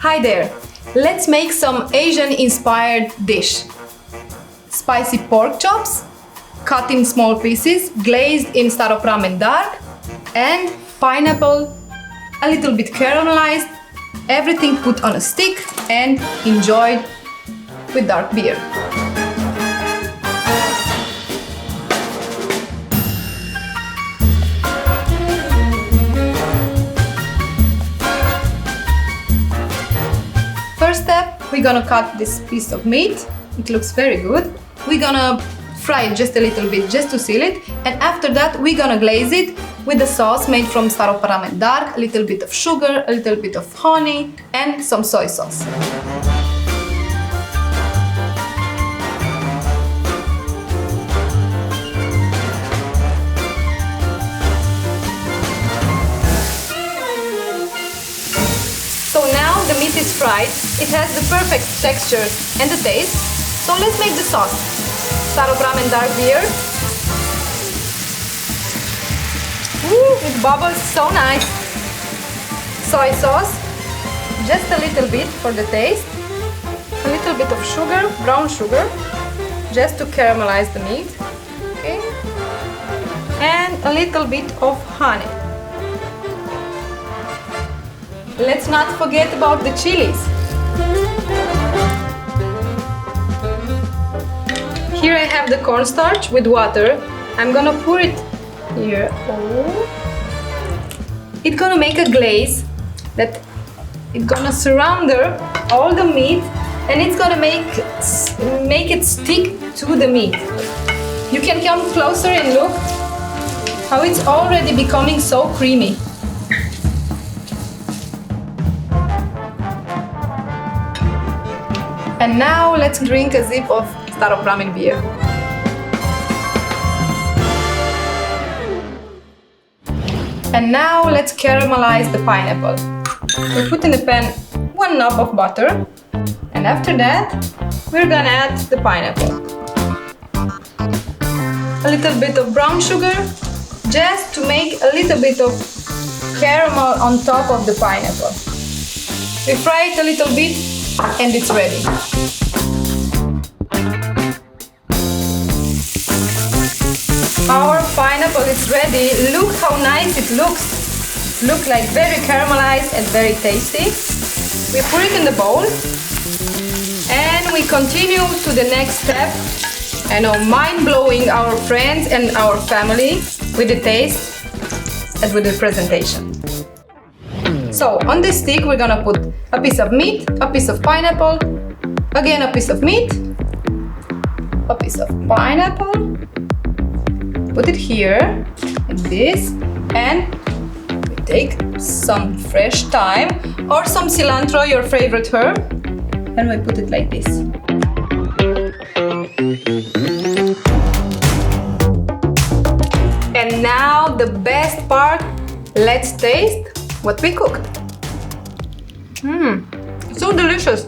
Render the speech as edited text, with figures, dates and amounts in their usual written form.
Hi there! Let's make some Asian-inspired dish. Spicy pork chops, cut in small pieces, glazed in Staropramen dark, and pineapple, a little bit caramelized, everything put on a stick and enjoyed with dark beer. First step, we're gonna cut this piece of meat. It looks very good. We're gonna fry it just a little bit, just to seal it. And after that, we're gonna glaze it with a sauce made from Staropramen dark, a little bit of sugar, a little bit of honey, and some soy sauce. So now the meat is fried, it has the perfect texture and the taste. So let's make the sauce. Staropramen dark beer. Ooh, it bubbles so nice. Soy sauce, just a little bit for the taste. A little bit of sugar, brown sugar, just to caramelize the meat. Okay. And a little bit of honey. Let's not forget about the chilies. Here I have the cornstarch with water. I'm gonna pour it here. Oh. It's gonna make a glaze that it's gonna surround all the meat, and it's gonna make it stick to the meat. You can come closer and look how it's already becoming so creamy. And now let's drink a sip of Staropramen beer. And now let's caramelize the pineapple. We put in the pan 1 knob of butter, and after that we're gonna add the pineapple. A little bit of brown sugar, just to make a little bit of caramel on top of the pineapple. We fry it a little bit and it's ready. Our pineapple is ready. Look how nice it looks. Looks like very caramelized and very tasty. We put it in the bowl and we continue to the next step. I know, mind-blowing our friends and our family with the taste and with the presentation. So on this stick we're gonna put a piece of meat, a piece of pineapple, again a piece of meat, a piece of pineapple, put it here, like this, and we take some fresh thyme or some cilantro, your favorite herb, and we put it like this. And now the best part, let's taste what we cooked. So delicious.